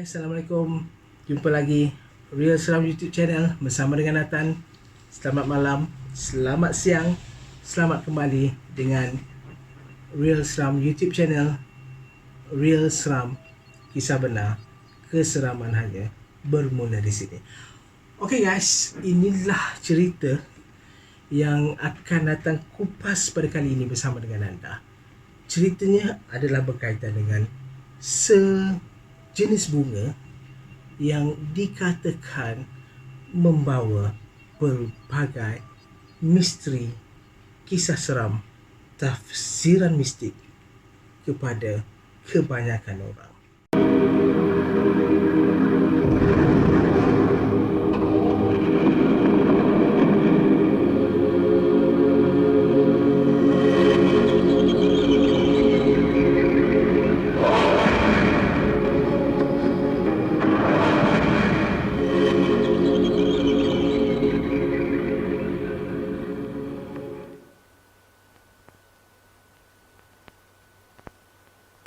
Hai, Assalamualaikum. Jumpa lagi Real Seram YouTube channel bersama dengan Nathan. Selamat malam, selamat siang, selamat kembali dengan Real Seram YouTube channel. Real Seram, kisah benar, keseraman hanya bermula di sini. Okey guys, inilah cerita yang akan Nathan kupas pada kali ini bersama dengan anda. Ceritanya adalah berkaitan dengan sejenis bunga yang dikatakan membawa pelbagai misteri, kisah seram, tafsiran mistik kepada kebanyakan orang.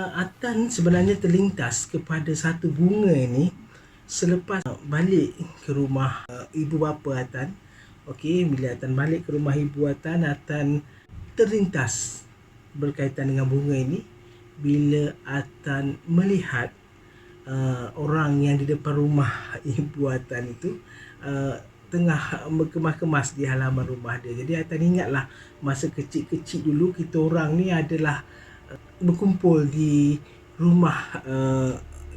Atan sebenarnya terlintas kepada satu bunga ini selepas balik ke rumah ibu bapa Atan. Okey, bila Atan balik ke rumah ibu Atan, Atan terlintas berkaitan dengan bunga ini bila Atan melihat orang yang di depan rumah ibu Atan itu tengah berkemas-kemas di halaman rumah dia. Jadi Atan ingatlah masa kecil-kecil dulu kita orang ni adalah berkumpul di rumah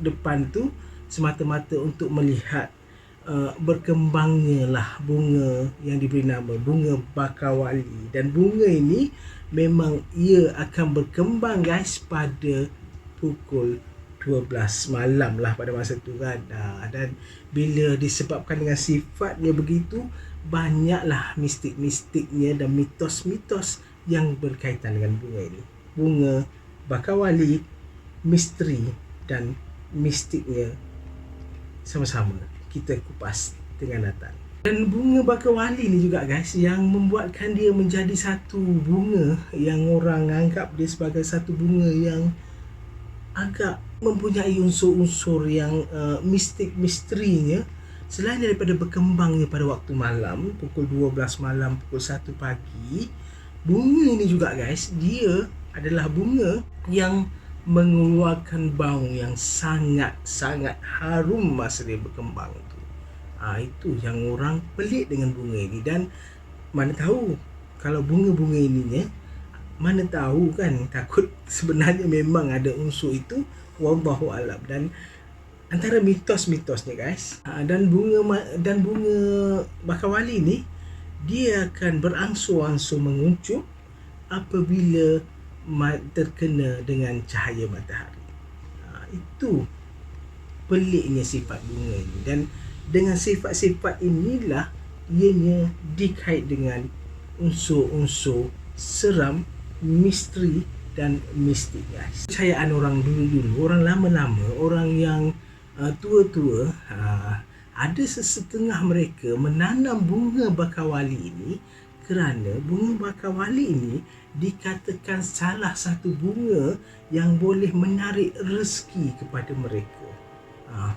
depan tu semata-mata untuk melihat berkembangnya lah bunga yang diberi nama bunga bakawali. Dan bunga ini memang ia akan berkembang guys pada pukul 12 malam lah pada masa tu kan. Dan bila disebabkan dengan sifatnya begitu, banyaklah mistik-mistiknya dan mitos-mitos yang berkaitan dengan bunga ini. Bunga bakawali, misteri dan mistiknya sama-sama kita kupas dengan Nathan. Dan bunga bakawali ni juga guys yang membuatkan dia menjadi satu bunga yang orang anggap dia sebagai satu bunga yang agak mempunyai unsur-unsur yang misterinya. Selain daripada berkembangnya pada waktu malam, pukul 12 malam, pukul 1 pagi, bunga ini juga guys, dia adalah bunga yang mengeluarkan bau yang sangat-sangat harum masa dia berkembang tu. Itu yang orang pelik dengan bunga ini. Dan mana tahu kalau bunga-bunga ininya, mana tahu kan, takut sebenarnya memang ada unsur itu, wallahu alam. Dan antara mitos-mitosnya guys, dan bunga bakawali ni dia akan berangsur-angsur menguncup apabila terkena dengan cahaya matahari. Itu peliknya sifat bunga ini. Dan dengan sifat-sifat inilah ianya dikait dengan unsur-unsur seram, misteri dan mistik guys. Kepercayaan orang dulu-dulu, orang lama-lama, orang yang tua-tua, ada sesetengah mereka menanam bunga bakawali ini kerana bunga bakawali ini dikatakan salah satu bunga yang boleh menarik rezeki kepada mereka.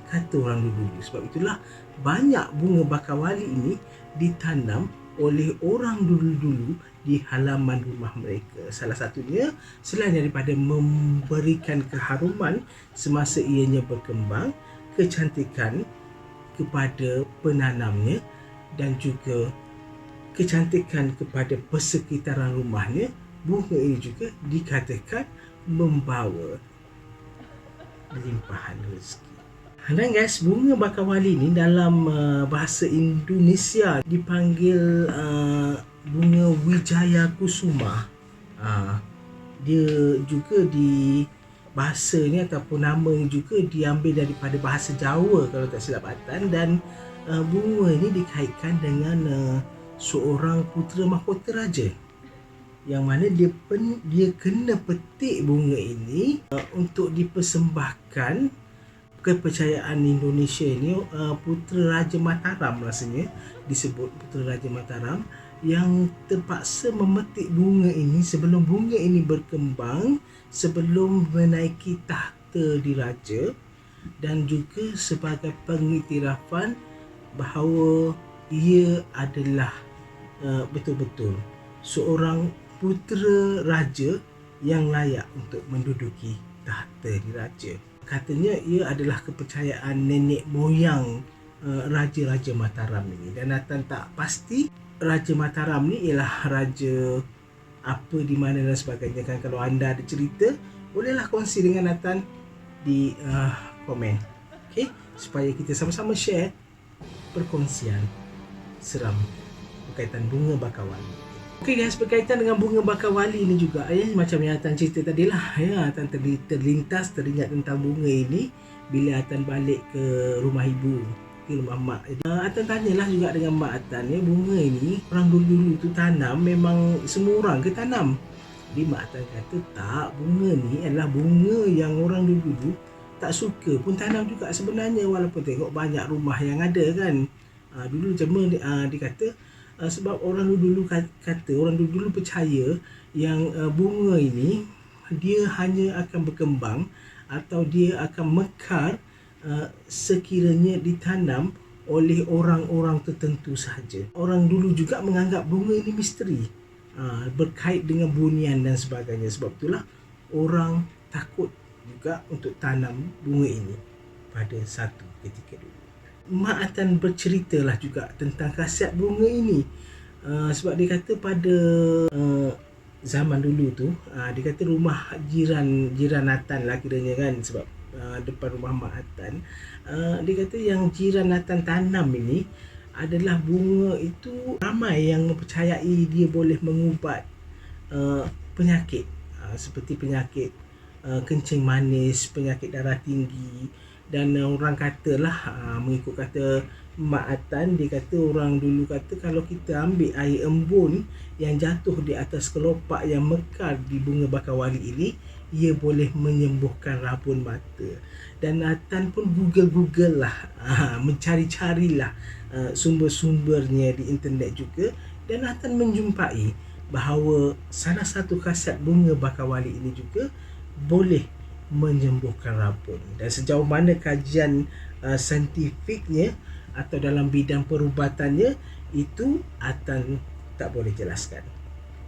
Kata orang dulu. Sebab itulah banyak bunga bakawali ini ditanam oleh orang dulu-dulu di halaman rumah mereka. Salah satunya selain daripada memberikan keharuman semasa ianya berkembang, kecantikan kepada penanamnya dan juga kecantikan kepada persekitaran rumahnya, bunga ini juga dikatakan membawa limpahan rezeki. Dan guys, bunga bakawali ni dalam bahasa Indonesia dipanggil bunga Wijaya Kusuma. Dia juga di bahasa ni ataupun nama ni juga diambil daripada bahasa Jawa kalau tak silap Atan. Dan bunga ni dikaitkan dengan seorang putera mahkota raja, yang mana dia kena petik bunga ini untuk dipersembahkan. Kepercayaan Indonesia ini putera Raja Mataram rasanya disebut putera Raja Mataram yang terpaksa memetik bunga ini sebelum bunga ini berkembang, sebelum menaiki tahta diraja. dan juga sebagai pengiktirafan bahawa ia adalah betul-betul seorang putera raja yang layak untuk menduduki tahta diraja. Katanya ia adalah kepercayaan nenek moyang Raja-Raja Mataram ini, dan Nathan tak pasti Raja Mataram ni ialah raja apa, di mana dan sebagainya kan. Kalau anda ada cerita, bolehlah kongsi dengan Nathan di komen, okay? Supaya kita sama-sama share perkongsian seram berkaitan bunga bakar wali. Okey guys, berkaitan dengan bunga bakar wali ni juga, macam yang Atan cerita tadi lah, Atan terlintas teringat tentang bunga ini bila Atan balik ke rumah ibu, ke rumah mak. Atan tanyalah juga dengan mak Atan, bunga ini orang dulu-dulu tu tanam, memang semua orang ke tanam? Jadi mak Atan kata tak, bunga ni adalah bunga yang orang dulu-dulu tak suka pun tanam juga sebenarnya, walaupun tengok banyak rumah yang ada kan. Dulu cuma dia kata sebab orang dulu kata, orang dulu percaya yang bunga ini dia hanya akan berkembang atau dia akan mekar sekiranya ditanam oleh orang-orang tertentu sahaja. Orang dulu juga menganggap bunga ini misteri, berkait dengan bunian dan sebagainya. Sebab itulah orang takut juga untuk tanam bunga ini pada satu ketika dulu. Mak Atan berceritalah juga tentang khasiat bunga ini, sebab dia kata pada zaman dulu tu, dia kata rumah jiran Atan lah kiranya kan, sebab depan rumah Mak Atan, dia kata yang jiran Atan tanam ini adalah bunga itu ramai yang mempercayai dia boleh mengubat penyakit, seperti penyakit kencing manis, penyakit darah tinggi. Dan orang katalah, mengikut kata Mak Atan, dia kata orang dulu kata kalau kita ambil air embun yang jatuh di atas kelopak yang mekar di bunga bakar wali ini, ia boleh menyembuhkan rabun mata. Dan Atan pun Google lah, mencari-carilah sumber-sumbernya di internet juga, dan Atan menjumpai bahawa salah satu khasiat bunga bakar wali ini juga boleh menyembuhkan rabun. Dan sejauh mana kajian saintifiknya atau dalam bidang perubatannya, itu Atan tak boleh jelaskan,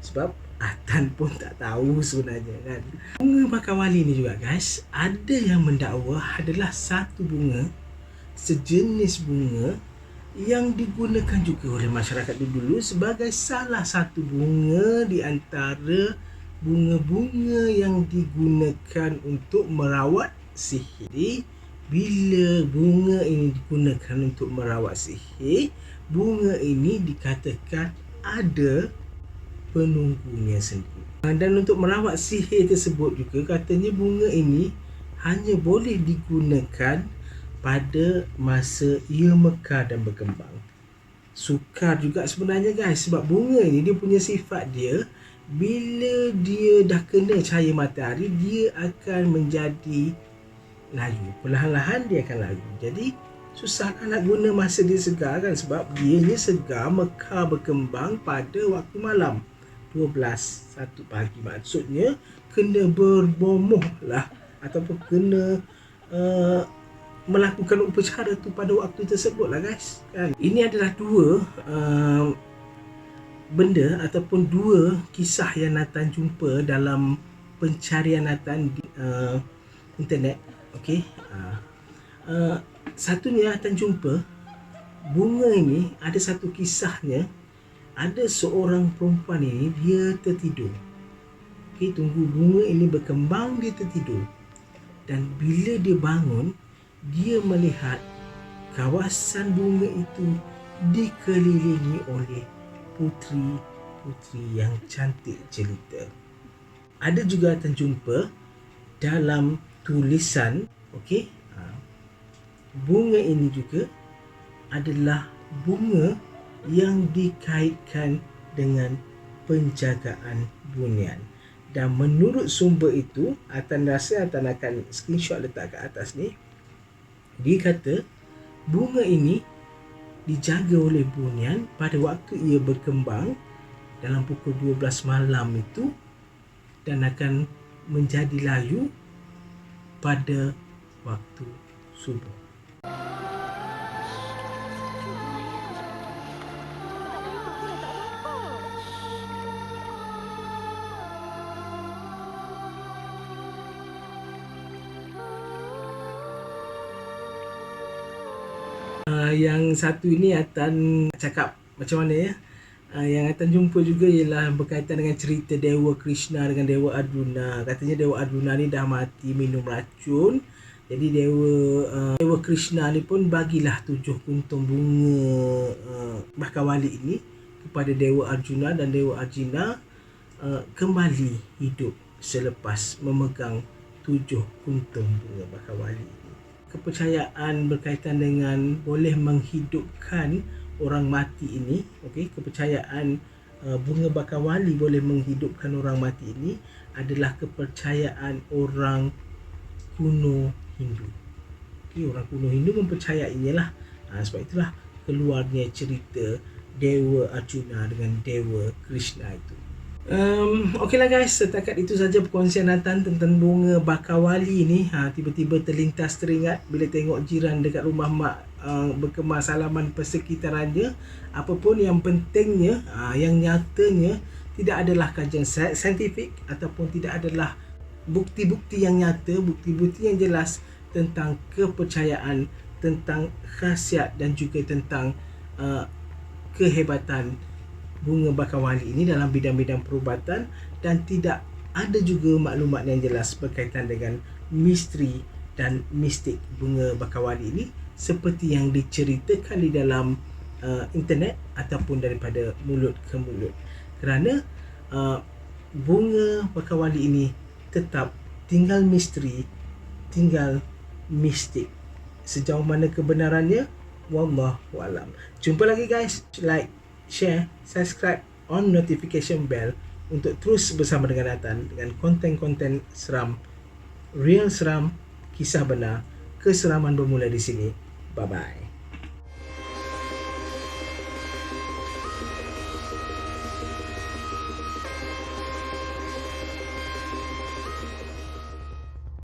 sebab Atan pun tak tahu sebenarnya kan. Bunga bakar wali ni juga guys, ada yang mendakwa adalah satu bunga, sejenis bunga yang digunakan juga oleh masyarakat dulu sebagai salah satu bunga di antara bunga-bunga yang digunakan untuk merawat sihir. Jadi, bila bunga ini digunakan untuk merawat sihir, bunga ini dikatakan ada penunggunya sendiri. Dan untuk merawat sihir tersebut juga, katanya bunga ini hanya boleh digunakan pada masa ia mekar dan berkembang. Sukar juga sebenarnya guys, sebab bunga ini dia punya sifat dia, bila dia dah kena cahaya matahari, dia akan menjadi layu. Perlahan-lahan dia akan layu. Jadi susah nak guna masa dia segar kan, sebab dia ni segar, mekar, berkembang pada waktu malam 1 pagi. Maksudnya kena berbomoh lah, ataupun kena melakukan upacara tu pada waktu tersebut lah guys kan. Ini adalah dua benda ataupun dua kisah yang Nathan jumpa dalam pencarian Nathan di internet. Okey, satunya Nathan jumpa bunga ini, ada satu kisahnya, ada seorang perempuan ini dia tertidur. Okey, tunggu bunga ini berkembang, dia tertidur, dan bila dia bangun, dia melihat kawasan bunga itu dikelilingi oleh putri-putri yang cantik jelita. Ada juga terjumpa dalam tulisan, okey, bunga ini juga adalah bunga yang dikaitkan dengan penjagaan bunian. Dan menurut sumber itu, Atan rasa Atan akan screenshot letak kat atas ni. Dia kata bunga ini dijaga oleh bunian pada waktu ia berkembang dalam pukul 12 malam itu, dan akan menjadi layu pada waktu subuh. Yang satu ini Atan cakap macam mana ya? Yang Atan jumpa juga ialah berkaitan dengan cerita Dewa Krishna dengan Dewa Arjuna. Katanya Dewa Arjuna ni dah mati minum racun. Jadi Dewa Krishna ni pun bagilah 7 kuntum bunga Bakawali ini kepada Dewa Arjuna, dan Dewa Arjuna kembali hidup selepas memegang 7 kuntum bunga Bakawali ini. Kepercayaan berkaitan dengan boleh menghidupkan orang mati ini, okey, kepercayaan bunga Bakawali boleh menghidupkan orang mati ini adalah kepercayaan orang kuno Hindu. Okey, orang kuno Hindu mempercayainya lah. Sebab itulah keluarnya cerita Dewa Arjuna dengan Dewa Krishna itu. Okeylah guys, setakat itu saja perkongsian Atan tentang bunga Bakawali ni. Tiba-tiba terlintas teringat bila tengok jiran dekat rumah mak berkemas halaman persekitarannya. Apapun yang pentingnya, yang nyatanya tidak adalah kajian saintifik ataupun tidak adalah bukti-bukti yang nyata, bukti-bukti yang jelas tentang kepercayaan, tentang khasiat dan juga tentang kehebatan bunga Bakawali ini dalam bidang-bidang perubatan, dan tidak ada juga maklumat yang jelas berkaitan dengan misteri dan mistik bunga Bakawali ini seperti yang diceritakan di dalam internet ataupun daripada mulut ke mulut. Kerana bunga Bakawali ini tetap tinggal misteri, tinggal mistik. Sejauh mana kebenarannya, wallahu alam. Jumpa lagi guys. Like, share, subscribe, on notification bell untuk terus bersama dengan Atan dengan konten-konten seram, real seram, kisah benar, keseraman bermula di sini. Bye bye.